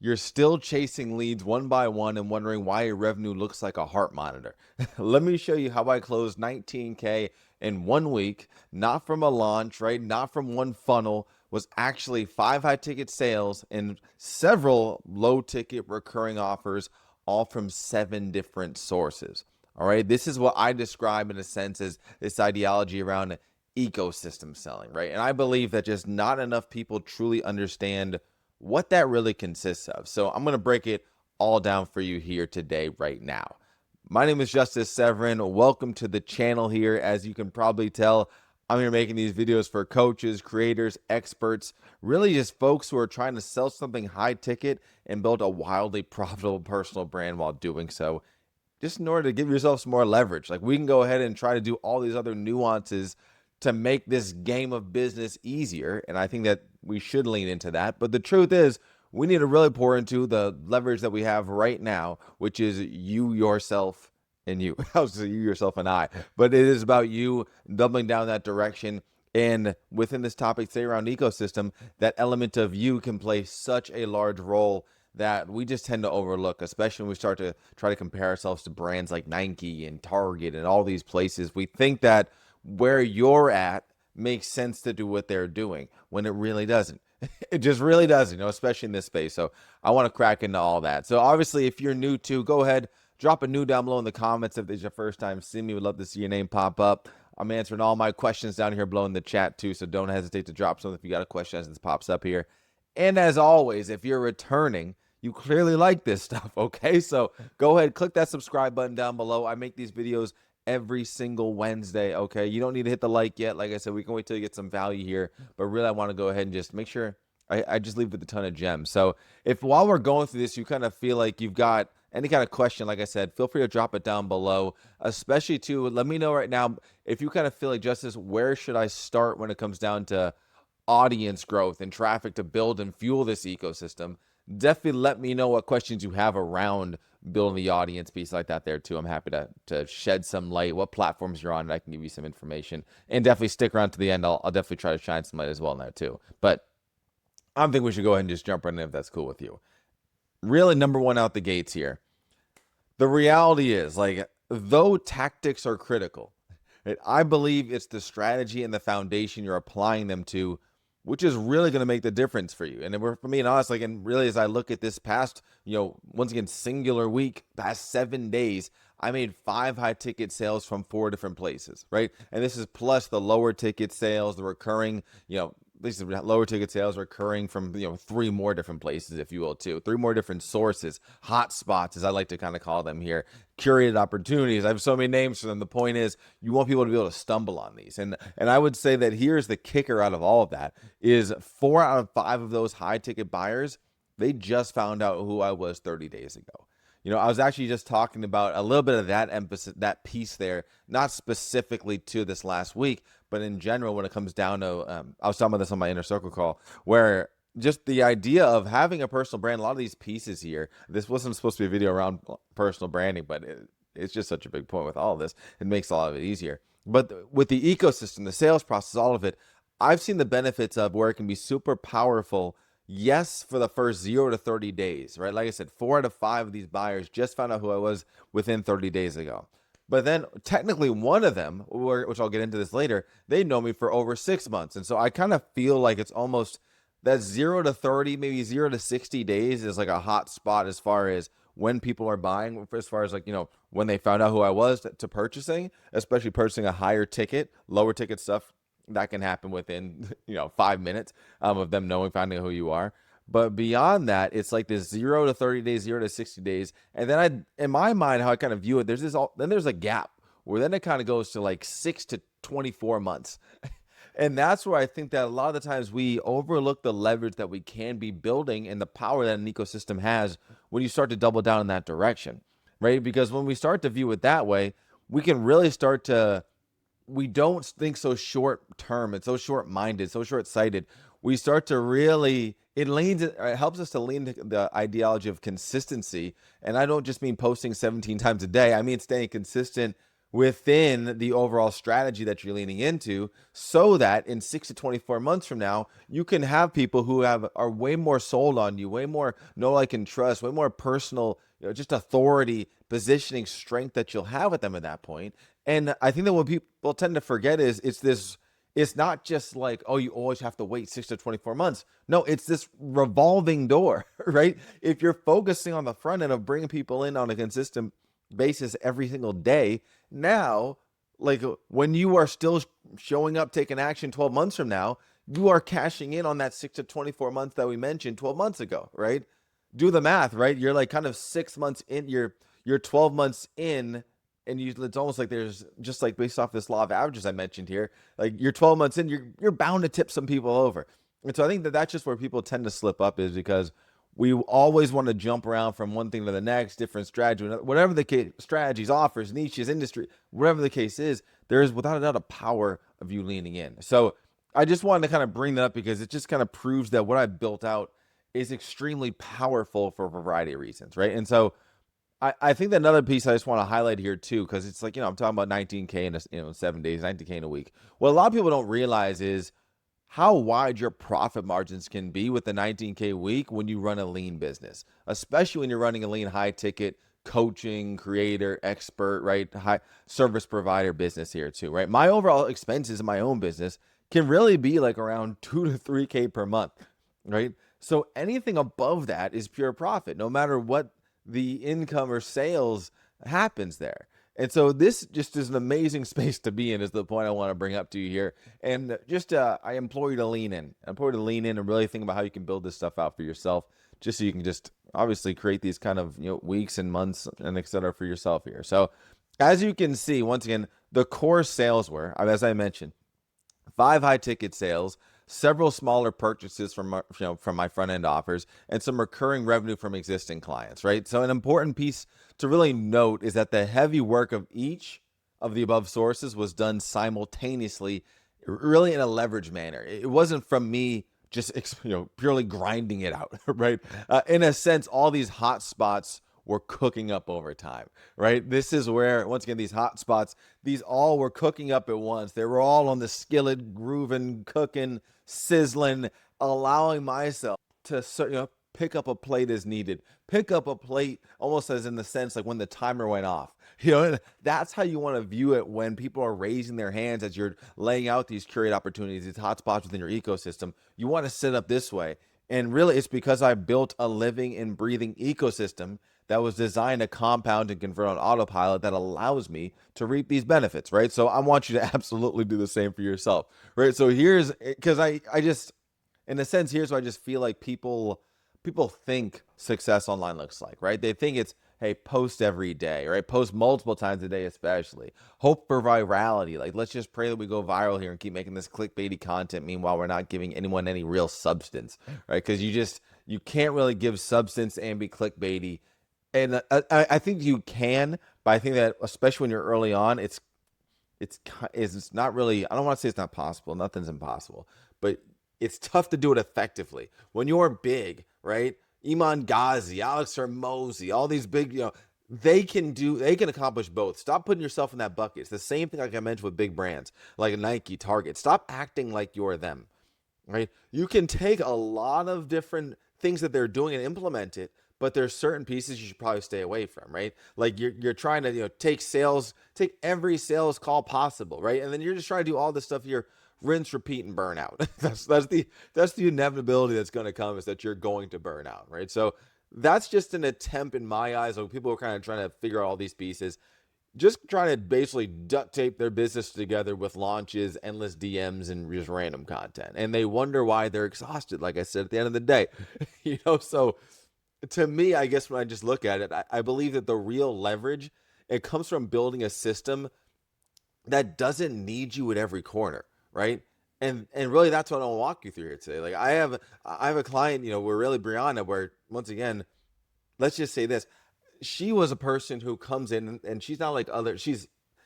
You're still chasing leads one by one and wondering why your revenue looks like a heart monitor. Let me show you how I closed 19K in 1 week, not from a launch, right? Not from one funnel, was actually 5 high ticket sales and several low ticket recurring offers, all from 7 different sources. All right. This is what I describe in a sense as this ideology around ecosystem selling, right? And I believe that just not enough people truly understand what that really consists of. So I'm going to break it all down for you here today, right now. My name is Justice Severin. Welcome to the channel here. As you can probably tell, I'm here making these videos for coaches, creators, experts, really just folks who are trying to sell something high ticket and build a wildly profitable personal brand while doing so, just in order to give yourself some more leverage. Like, we can go ahead and try to do all these other nuances to make this game of business easier. And I think that we should lean into that. But the truth is, we need to really pour into the leverage that we have right now, which is you, yourself, and you. I was going to say you, yourself, and I. But it is about you doubling down that direction. And within this topic, say around ecosystem, that element of you can play such a large role that we just tend to overlook, especially when we start to try to compare ourselves to brands like Nike and Target and all these places. We think that where you're at makes sense to do what they're doing when it really doesn't. It just really doesn't, especially in this space. So I want to crack into all that. So obviously, if you're new to, go ahead, drop a new down below in the comments. If this is your first time seeing me, would love to see your name pop up. I'm answering all my questions down here below in the chat too, so don't hesitate to drop something if you got a question as this pops up here. And as always, if you're returning, you clearly like this stuff, okay? So go ahead, click that subscribe button down below. I make these videos every single Wednesday, okay? You don't need to hit the like yet. Like I said, we can wait till you get some value here. But really, I want to go ahead and just make sure I just leave with a ton of gems. So if while we're going through this, you kind of feel like you've got any kind of question, like I said, feel free to drop it down below. Especially, too, let me know right now if you kind of feel like, Justice, where should I start when it comes down to audience growth and traffic to build and fuel this ecosystem? Definitely let me know what questions you have around building the audience piece like that there too. I'm happy to shed some light, what platforms you're on, and I can give you some information. And definitely stick around to the end. I'll definitely try to shine some light as well in there too. But I think we should go ahead and just jump right in if that's cool with you. Really, number one out the gates here. The reality is, like, though tactics are critical, right, I believe it's the strategy and the foundation you're applying them to which is really going to make the difference for you. And for me, and honest, like, and really, as I look at this past, once again, singular week, past 7 days, I made 5 high ticket sales from 4 different places, right? And this is plus the lower ticket sales, the recurring, these lower ticket sales recurring from 3 more different places, if you will, too. 3 more different sources, hot spots, as I like to kind of call them here, curated opportunities. I have so many names for them. The point is, you want people to be able to stumble on these. And I would say that here's the kicker out of all of that is 4 out of 5 of those high ticket buyers, they just found out who I was 30 days ago. I was actually just talking about a little bit of that emphasis, that piece there, not specifically to this last week, but in general, when it comes down to, I was talking about this on my inner circle call, where just the idea of having a personal brand, a lot of these pieces here, this wasn't supposed to be a video around personal branding, but it's just such a big point with all of this. It makes a lot of it easier. But with the ecosystem, the sales process, all of it, I've seen the benefits of where it can be super powerful. Yes, for the first 0 to 30 days, right? Like I said, 4 out of 5 of these buyers just found out who I was within 30 days ago. But then technically one of them, which I'll get into this later, they know me for over 6 months. And so I kind of feel like it's almost that 0 to 30, maybe 0 to 60 days is like a hot spot as far as when people are buying, as far as like, when they found out who I was to purchasing, especially purchasing a higher ticket, lower ticket stuff. That can happen within 5 minutes of them knowing, finding out who you are. But beyond that, it's like this 0 to 30 days, 0 to 60 days. And then in my mind, how I kind of view it, then there's a gap where then it kind of goes to like 6 to 24 months. And that's where I think that a lot of the times we overlook the leverage that we can be building and the power that an ecosystem has when you start to double down in that direction, right? Because when we start to view it that way, we can really start to, we don't think so short term. It's so short minded, so short sighted. We start to really, it helps us to lean to the ideology of consistency. And I don't just mean posting 17 times a day. I mean staying consistent within the overall strategy that you're leaning into, so that in 6 to 24 months from now, you can have people who are way more sold on you, way more know, like, and trust, way more personal, just authority, positioning, strength that you'll have with them at that point. And I think that what people tend to forget is it's not just like, oh, you always have to wait 6 to 24 months. No, it's this revolving door, right? If you're focusing on the front end of bringing people in on a consistent basis every single day, now, like, when you are still showing up, taking action 12 months from now, you are cashing in on that 6 to 24 months that we mentioned 12 months ago, right? Do the math, right? You're like kind of 6 months in, you're 12 months in, and it's almost like there's just like based off this law of averages I mentioned here, like you're 12 months in, you're bound to tip some people over. And so I think that that's just where people tend to slip up, is because we always want to jump around from one thing to the next, different strategy, whatever the case, strategies, offers, niches, industry, whatever the case is, there is without a doubt a power of you leaning in. So I just wanted to kind of bring that up because it just kind of proves that what I've built out is extremely powerful for a variety of reasons, right? And so I think that another piece I just want to highlight here too, because it's like, I'm talking about 19K in 7 days, 19K in a week. What a lot of people don't realize is how wide your profit margins can be with the 19K week when you run a lean business, especially when you're running a lean high ticket coaching, creator, expert, right? High service provider business here too, right? My overall expenses in my own business can really be like around 2 to 3K per month, right? So anything above that is pure profit, no matter what the income or sales happens there. And so this just is an amazing space to be in, is the point I want to bring up to you here. And just I implore you to lean in. I implore you to lean in and really think about how you can build this stuff out for yourself, just so you can just obviously create these kind of weeks and months and et cetera for yourself here. So as you can see, once again, the core sales were, as I mentioned, 5 high ticket sales, several smaller purchases from from my front end offers, and some recurring revenue from existing clients, right? So an important piece to really note is that the heavy work of each of the above sources was done simultaneously, really in a leverage manner. It wasn't from me just purely grinding it out, right? In a sense, all these hot spots were cooking up over time, right? This is where, once again, these hot spots, these all were cooking up at once. They were all on the skillet, grooving, cooking, sizzling, allowing myself to pick up a plate as needed, pick up a plate almost as in the sense like when the timer went off. That's how you want to view it when people are raising their hands as you're laying out these curate opportunities, these hotspots within your ecosystem. You want to set up this way. And really, it's because I built a living and breathing ecosystem that was designed to compound and convert on autopilot that allows me to reap these benefits, right? So I want you to absolutely do the same for yourself, right? So here's, because I just, in a sense, here's what I just feel like people think success online looks like, right? They think it's, hey, post every day, right? Post multiple times a day, especially. Hope for virality. Like, let's just pray that we go viral here and keep making this clickbaity content. Meanwhile, we're not giving anyone any real substance, right? Because you can't really give substance and be clickbaity. And I think you can, but I think that especially when you're early on, it's not really, I don't want to say it's not possible. Nothing's impossible, but it's tough to do it effectively. When you're big, right? Iman Ghazi, Alex Hormozi, all these big, they can accomplish both. Stop putting yourself in that bucket. It's the same thing like I mentioned with big brands like Nike, Target. Stop acting like you're them, right? You can take a lot of different things that they're doing and implement it, but there's certain pieces you should probably stay away from, right? Like you're trying to take every sales call possible, right? And then you're just trying to do all this stuff here, rinse, repeat, and burn out. that's the inevitability that's going to come, is that you're going to burn out, right? So that's just an attempt in my eyes. Like, people are kind of trying to figure out all these pieces, just trying to basically duct tape their business together with launches, endless DMs, and just random content, and they wonder why they're exhausted. Like I said, at the end of the day, so. To me, I guess when I just look at it, I believe that the real leverage, it comes from building a system that doesn't need you at every corner, right? And really, that's what I'll walk you through here today. Like I have a client, we're really Brianna, where once again, let's just say this, she was a person who comes in and she's not like other, you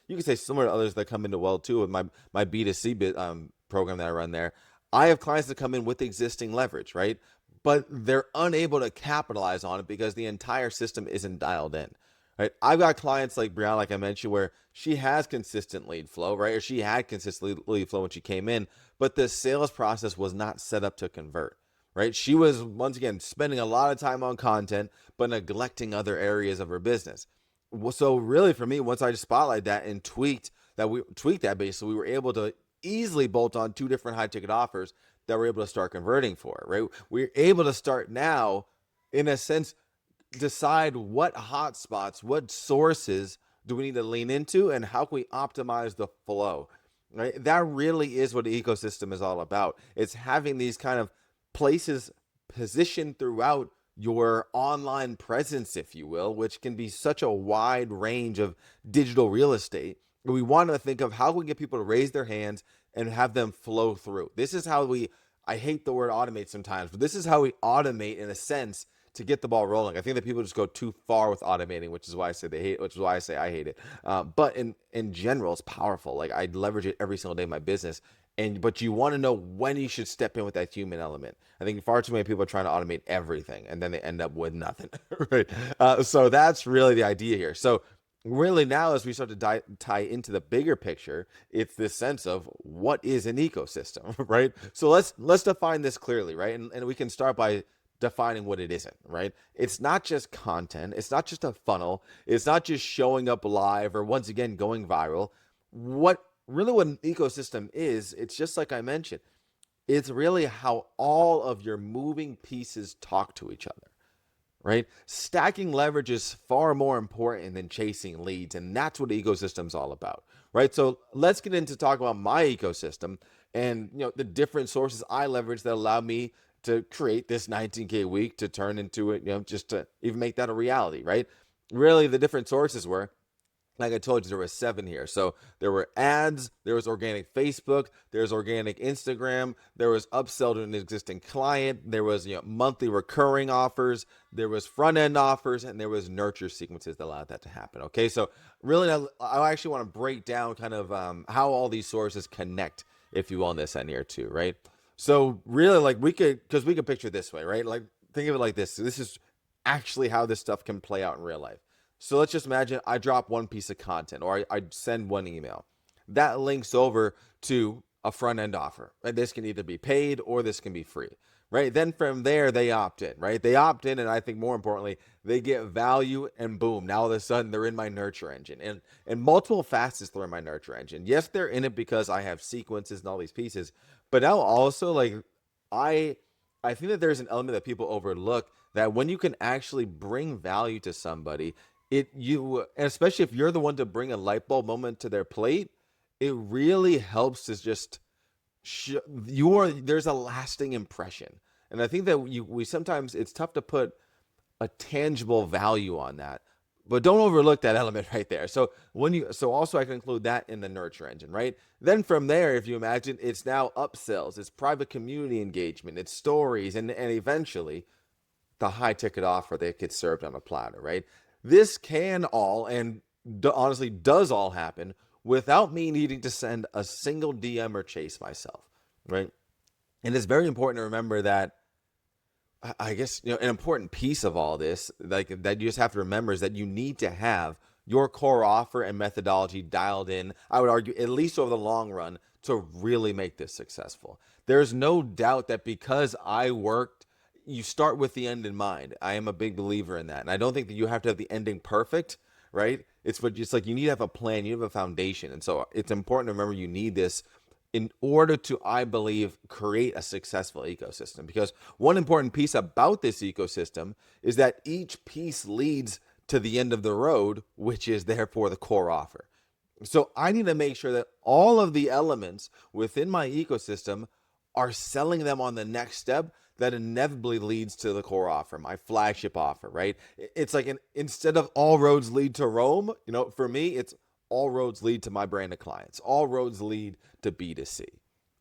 can say similar to others that come into well too with my B2C program that I run there. I have clients that come in with existing leverage, right? But they're unable to capitalize on it because the entire system isn't dialed in, right? I've got clients like Brianna, like I mentioned, where she has consistent lead flow, right? Or she had consistent lead flow when she came in, but the sales process was not set up to convert, right? She was, once again, spending a lot of time on content, but neglecting other areas of her business. So really for me, once I just spotlighted that and tweaked that basically, we were able to easily bolt on two different high ticket offers that we're able to start converting for, right? We're able to start now, in a sense, decide what hotspots, what sources do we need to lean into, and how can we optimize the flow, right? That really is what the ecosystem is all about. It's having these kind of places positioned throughout your online presence, if you will, which can be such a wide range of digital real estate. We want to think of how we get people to raise their hands and have them flow through. This is how I hate the word automate sometimes, but this is how we automate in a sense to get the ball rolling. I think that people just go too far with automating, which is why I say they hate, which is why I say I hate it. But in general, it's powerful. Like I leverage it every single day in my business. But you want to know when you should step in with that human element. I think far too many people are trying to automate everything, and then they end up with nothing, right? So that's really the idea here. So really now, as we start to tie into the bigger picture, it's this sense of what is an ecosystem, right? So let's define this clearly, right? And we can start by defining what it isn't, right? It's not just content. It's not just a funnel. It's not just showing up live or once again going viral. What an ecosystem is, it's just like I mentioned, it's really how all of your moving pieces talk to each other, right? Stacking leverage is far more important than chasing leads, and that's what the ecosystem's all about, right? So let's get into talk about my ecosystem and the different sources I leverage that allow me to create this 19K week to turn into it, just to even make that a reality, right? Really, the different sources were, like I told you, there were 7 here. So there were ads, there was organic Facebook, there's organic Instagram, there was upsell to an existing client, there was monthly recurring offers, there was front end offers, and there was nurture sequences that allowed that to happen. Okay, so really, I actually want to break down kind of how all these sources connect, if you will, on this end here too, right? So really, like we could picture it this way, right? Like think of it like this. This is actually how this stuff can play out in real life. So let's just imagine I drop one piece of content or I send one email. That links over to a front end offer. Right? This can either be paid or this can be free. Right? Then from there, they opt in. Right? They opt in, and I think more importantly, they get value, and boom, now all of a sudden they're in my nurture engine. And multiple facets they're in my nurture engine. Yes, they're in it because I have sequences and all these pieces, but now also like I think that there's an element that people overlook, that when you can actually bring value to somebody, and especially if you're the one to bring a light bulb moment to their plate, it really helps to just there's a lasting impression. And I think that we sometimes, it's tough to put a tangible value on that, but don't overlook that element right there. So also I can include that in the nurture engine, right? Then from there, if you imagine, it's now upsells, it's private community engagement, it's stories, and eventually the high ticket offer that gets served on a platter, right? This can all, and honestly does all, happen without me needing to send a single DM or chase myself, right? And it's very important to remember that, I guess, an important piece of all this, like that you just have to remember, is that you need to have your core offer and methodology dialed in, I would argue, at least over the long run, to really make this successful. There's no doubt that because you start with the end in mind. I am a big believer in that. And I don't think that you have to have the ending perfect, right? It's like you need to have a plan, you have a foundation. And so it's important to remember you need this in order to, I believe, create a successful ecosystem. Because one important piece about this ecosystem is that each piece leads to the end of the road, which is therefore the core offer. So I need to make sure that all of the elements within my ecosystem are selling them on the next step that inevitably leads to the core offer, my flagship offer, right? It's like instead of all roads lead to Rome, for me, it's all roads lead to my brand of clients. All roads lead to B2C.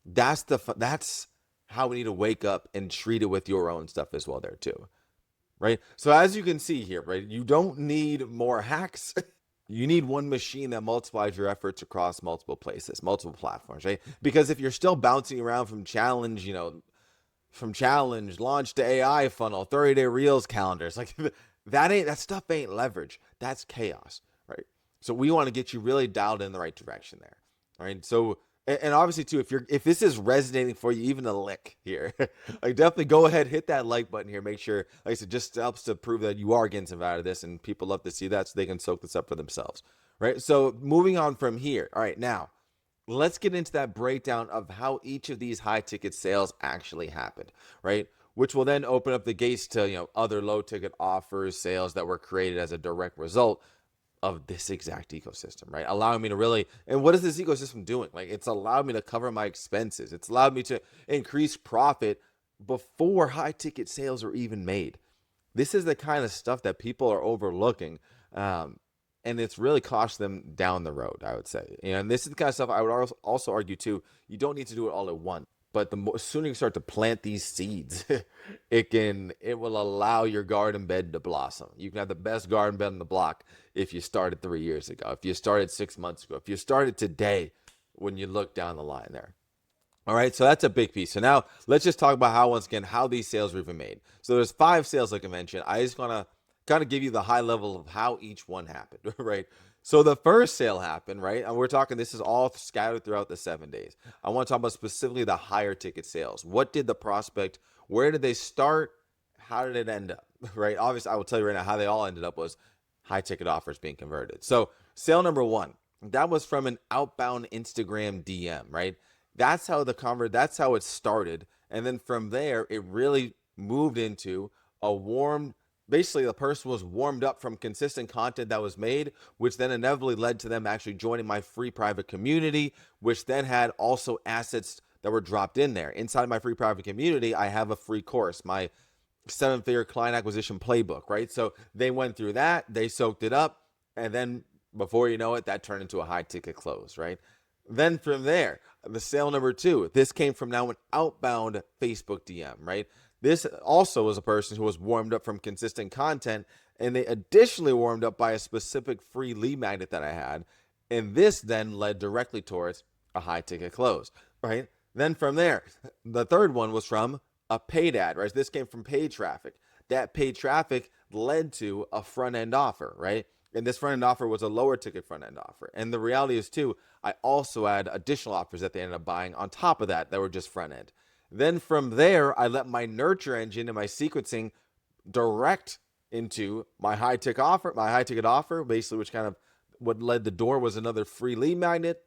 That's how we need to wake up and treat it with your own stuff as well there too, right? So as you can see here, right, you don't need more hacks. You need one machine that multiplies your efforts across multiple places, multiple platforms, right? Because if you're still bouncing around from challenge, from challenge, launch to AI funnel, 30-day reels calendars. Like that stuff ain't leverage. That's chaos, right? So we want to get you really dialed in the right direction there. Right. So and obviously too, if this is resonating for you even a lick here, like definitely go ahead, hit that like button here. Make sure, like I said, just helps to prove that you are getting some out of this, and people love to see that so they can soak this up for themselves. Right. So moving on from here. All right, now let's get into that breakdown of how each of these high ticket sales actually happened, right? Which will then open up the gates to, other low ticket offers, sales that were created as a direct result of this exact ecosystem, right? Allowing me to really, and what is this ecosystem doing? Like, it's allowed me to cover my expenses. It's allowed me to increase profit before high ticket sales are even made. This is the kind of stuff that people are overlooking. And it's really cost them down the road, I would say. And this is the kind of stuff I would also argue too. You don't need to do it all at once, but the sooner you start to plant these seeds, it will allow your garden bed to blossom. You can have the best garden bed on the block if you started 3 years ago, if you started 6 months ago, if you started today, when you look down the line there. All right, so that's a big piece. So now let's just talk about how these sales were even made. So there's 5 sales, like I mentioned. I just want to kind of give you the high level of how each one happened, right? So the first sale happened, right? And we're talking, this is all scattered throughout the 7 days. I want to talk about specifically the higher ticket sales. What did the prospect, where did they start? How did it end up, right? Obviously, I will tell you right now how they all ended up was high ticket offers being converted. So sale number 1, that was from an outbound Instagram DM, right? That's how that's how it started. And then from there, it really moved into a warm, basically the person was warmed up from consistent content that was made, which then inevitably led to them actually joining my free private community, which then had also assets that were dropped in there. Inside my free private community, I have a free course, my 7-figure client acquisition playbook, right? So they went through that, they soaked it up, and then before you know it, that turned into a high ticket close, right? Then from there, the sale number 2, this came from now an outbound Facebook DM, right? This also was a person who was warmed up from consistent content, and they additionally warmed up by a specific free lead magnet that I had. And this then led directly towards a high ticket close, right? Then from there, the third one was from a paid ad, right? This came from paid traffic. That paid traffic led to a front end offer, right? And this front end offer was a lower ticket front end offer. And the reality is too, I also had additional offers that they ended up buying on top of that were just front end. Then from there, I let my nurture engine and my sequencing direct into my high ticket offer, basically, which kind of what led the door was another free lead magnet.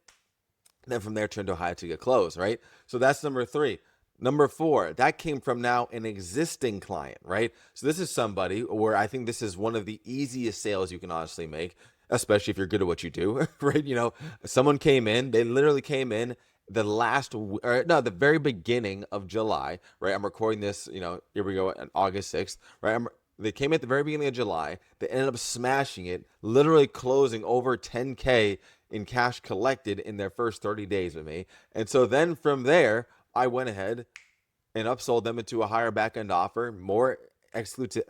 Then from there, turned to a high ticket close, right? So that's number 3. Number 4, that came from now an existing client, right? So this is somebody where I think this is one of the easiest sales you can honestly make, especially if you're good at what you do, right? Someone came in, they literally came in the very beginning of July, right? I'm recording this, here we go on August 6th, right? They came at the very beginning of July. They ended up smashing it, literally closing over 10K in cash collected in their first 30 days with me. And so then from there, I went ahead and upsold them into a higher back-end offer, more exclusive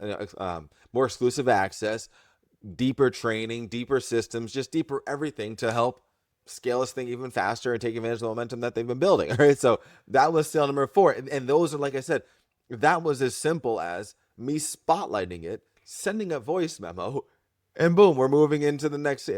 access, deeper training, deeper systems, just deeper everything to help scale this thing even faster and take advantage of the momentum that they've been building. All right, so that was sale number 4. And those are, like I said, that was as simple as me spotlighting it, sending a voice memo, and boom, we're moving into the next.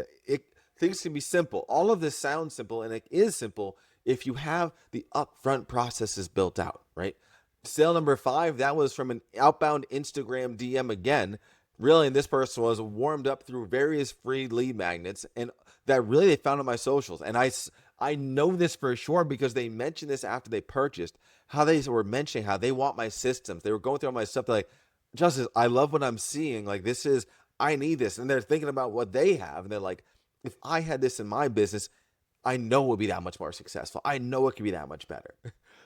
Things can be simple. All of this sounds simple, and it is simple if you have the upfront processes built out, right? Sale number 5, that was from an outbound Instagram DM again. Really, this person was warmed up through various free lead magnets, and that really they found on my socials. And I know this for sure because they mentioned this after they purchased, how they were mentioning how they want my systems. They were going through all my stuff. They're like, Justice, I love what I'm seeing. Like, I need this. And they're thinking about what they have. And they're like, if I had this in my business, I know it would be that much more successful. I know it could be that much better.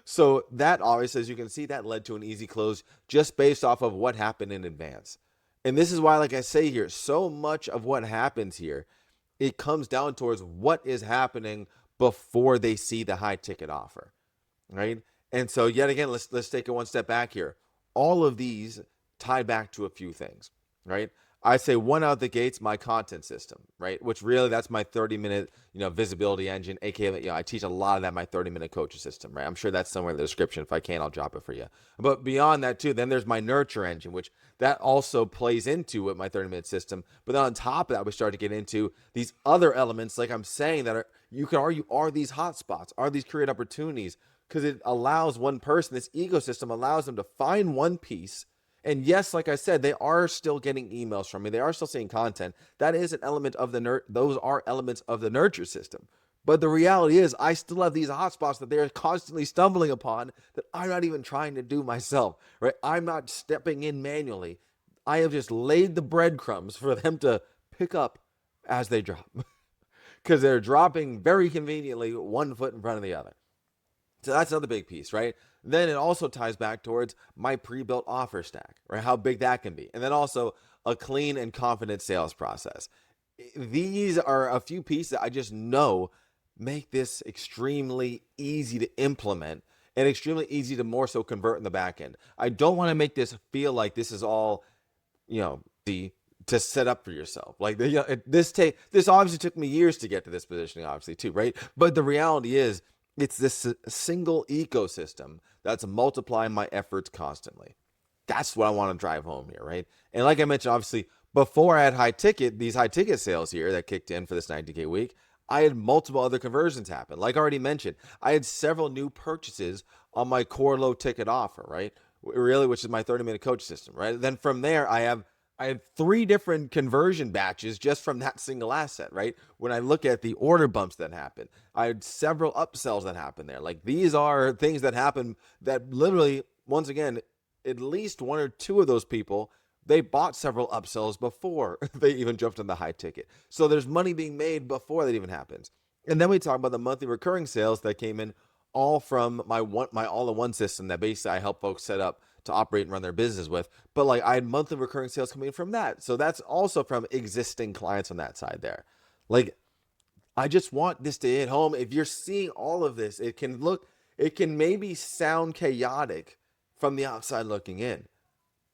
So that obviously, as you can see, that led to an easy close just based off of what happened in advance. And this is why, like I say here, so much of what happens here, it comes down towards what is happening before they see the high ticket offer, right? And so yet again, let's take it one step back here. All of these tie back to a few things. right? I say one out the gates, my content system, right? Which really that's my 30-minute, visibility engine, aka, I teach a lot of that in my 30-minute coaching system, right? I'm sure that's somewhere in the description. If I can, I'll drop it for you. But beyond that too, then there's my nurture engine, which that also plays into with my 30-minute system. But then on top of that, we start to get into these other elements, like I'm saying, that are, you can argue, are these hotspots, are these create opportunities, because it allows one person, this ecosystem allows them to find one piece. And yes, like I said, they are still getting emails from me. They are still seeing content. That is an element of those are elements of the nurture system. But the reality is, I still have these hotspots that they're constantly stumbling upon that I'm not even trying to do myself, right? I'm not stepping in manually. I have just laid the breadcrumbs for them to pick up as they drop because they're dropping very conveniently one foot in front of the other. So that's another big piece, right? Then it also ties back towards my pre-built offer stack, right? How big that can be. And then also a clean and confident sales process. These are a few pieces I just know make this extremely easy to implement and extremely easy to more so convert in the back end. I don't want to make this feel like this is all, the to set up for yourself. Like this obviously took me years to get to this positioning, obviously too, right? But the reality is, it's this single ecosystem that's multiplying my efforts constantly. That's what I want to drive home here, right? And like I mentioned, obviously, before I had these high ticket sales here that kicked in for this 90K week, I had multiple other conversions happen. Like I already mentioned, I had several new purchases on my core low ticket offer, right? Really, which is my 30-minute coach system, right? Then from there, I had 3 different conversion batches just from that single asset, right? When I look at the order bumps that happen, I had several upsells that happen there. Like these are things that happen that literally, once again, at least 1 or 2 of those people, they bought several upsells before they even jumped on the high ticket. So there's money being made before that even happens. And then we talk about the monthly recurring sales that came in all from my all-in-one system that basically I help folks set up to operate and run their business with. But like I had monthly recurring sales coming in from that. So that's also from existing clients on that side there. Like I just want this to hit home. If you're seeing all of this, it can maybe sound chaotic from the outside looking in,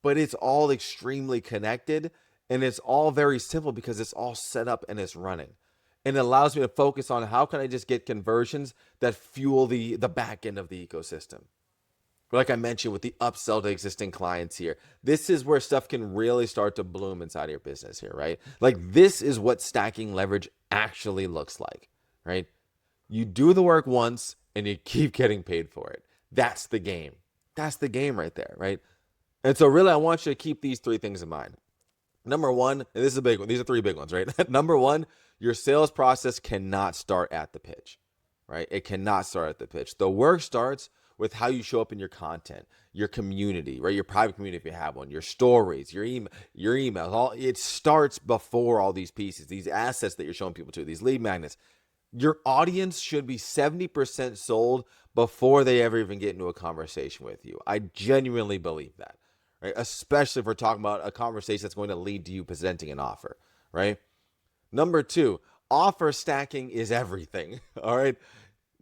but it's all extremely connected and it's all very simple because it's all set up and it's running. And it allows me to focus on how can I just get conversions that fuel the back end of the ecosystem. Like I mentioned with the upsell to existing clients here, this is where stuff can really start to bloom inside of your business here, right? Like this is what stacking leverage actually looks like, right? You do the work once and you keep getting paid for it. That's the game. That's the game right there, right? And so really I want you to keep these 3 things in mind. Number 1, and this is a big one. These are 3 big ones, right? Number 1, your sales process cannot start at the pitch, right? It cannot start at the pitch. The work starts with how you show up in your content, your community, right? Your private community if you have one, your stories, your emails. All it starts before all these pieces, these assets that you're showing people to, these lead magnets. Your audience should be 70% sold before they ever even get into a conversation with you. I genuinely believe that, right? Especially if we're talking about a conversation that's going to lead to you presenting an offer, right? Number 2, offer stacking is everything, all right?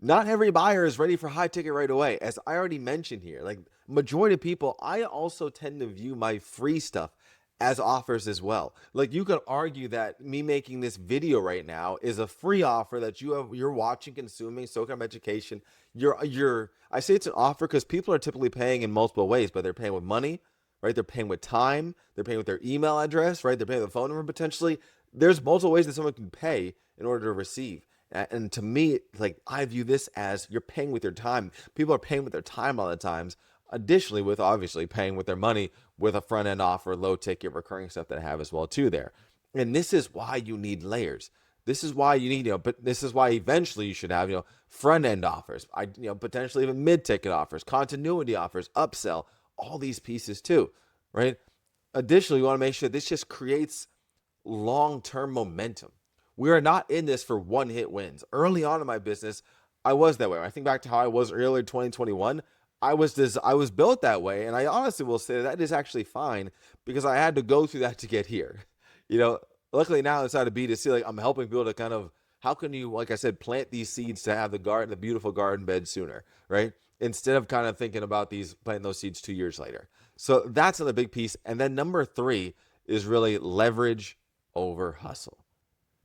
Not every buyer is ready for high ticket right away. As I already mentioned here, like majority of people, I also tend to view my free stuff as offers as well. Like you could argue that me making this video right now is a free offer that you're watching, consuming, soaking up education. I say it's an offer because people are typically paying in multiple ways, but they're paying with money, right? They're paying with time, they're paying with their email address, right? They're paying with a phone number potentially. There's multiple ways that someone can pay in order to receive. And to me, like I view this as you're paying with your time. People are paying with their time a lot of times. Additionally, with obviously paying with their money with a front end offer, low ticket recurring stuff that I have as well too there. And this is why you need layers. This is why you need, but this is why eventually you should have, front end offers. Potentially even mid ticket offers, continuity offers, upsell, all these pieces too, right? Additionally, you want to make sure this just creates long-term momentum. We are not in this for one-hit wins. Early on in my business, I was that way. I think back to how I was earlier 2021. I was built that way, and I honestly will say that is actually fine because I had to go through that to get here. Luckily now inside of B2C, like I'm helping people to kind of how can you, like I said, plant these seeds to have the beautiful garden bed sooner, right? Instead of kind of thinking about planting those seeds 2 years later. So that's another big piece. And then number 3 is really leverage over hustle,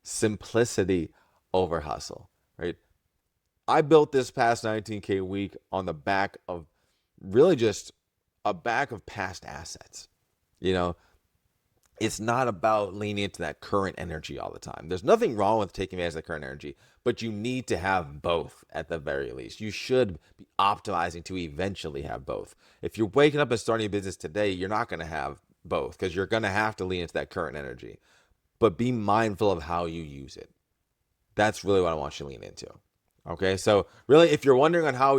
simplicity over hustle, right? I built this past 19K week on the back of really just a back of past assets. You know, it's not about leaning into that current energy all the time. There's nothing wrong with taking advantage of the current energy, but you need to have both at the very least. You should be optimizing to eventually have both. If you're waking up and starting a business today, you're not going to have both because you're going to have to lean into that current energy. But be mindful of how you use it. That's really what I want you to lean into. Okay, so really, if you're wondering on how,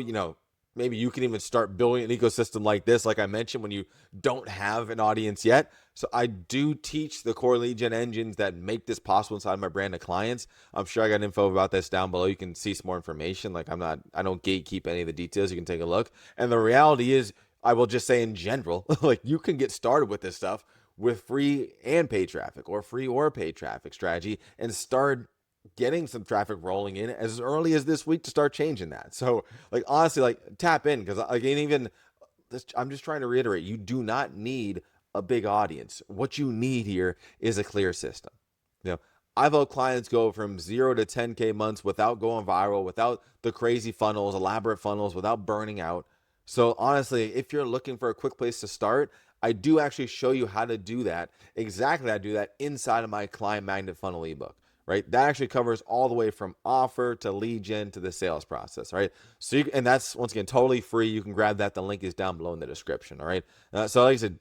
maybe you can even start building an ecosystem like this, like I mentioned, when you don't have an audience yet. So I do teach the core lead gen engines that make this possible inside my brand of clients. I'm sure I got info about this down below. You can see some more information. Like I don't gatekeep any of the details. You can take a look. And the reality is, I will just say in general, like you can get started with this stuff with free and paid traffic or free or paid traffic strategy and start getting some traffic rolling in as early as this week to start changing that. So like honestly, like tap in because again, even this, I'm just trying to reiterate, you do not need a big audience. What you need here is a clear system. I've helped clients go from 0 to 10K months without going viral, without the crazy funnels, elaborate funnels, without burning out. So honestly, if you're looking for a quick place to start, I do actually show you how to do that, exactly how to do that inside of my client magnet funnel ebook, right? That actually covers all the way from offer to lead gen to the sales process, right? So and that's once again totally free. You can grab that. The link is down below in the description, all right? So like I said,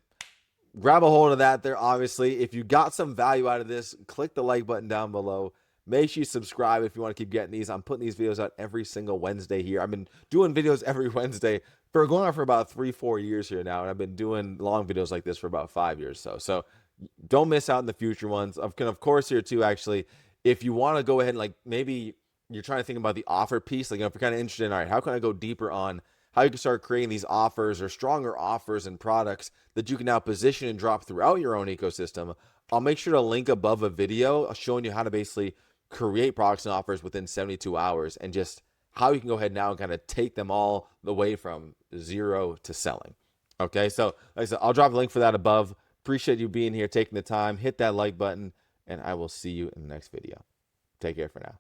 grab a hold of that there. Obviously, if you got some value out of this, click the like button down below. Make sure you subscribe if you want to keep getting these. I'm putting these videos out every single Wednesday here. I've been doing videos every Wednesday for going on for about 3-4 years here now, and I've been doing long videos like this for about 5 years. So don't miss out on the future ones. Of course, here too, actually, if you want to go ahead and like maybe you're trying to think about the offer piece, like if you're kind of interested in, all right, how can I go deeper on how you can start creating these offers or stronger offers and products that you can now position and drop throughout your own ecosystem. I'll make sure to link above a video showing you how to basically create products and offers within 72 hours and just how you can go ahead now and kind of take them all the way from 0 to selling. Okay, so like I said, I'll drop a link for that above. Appreciate you being here, taking the time. Hit that like button, and I will see you in the next video. Take care for now.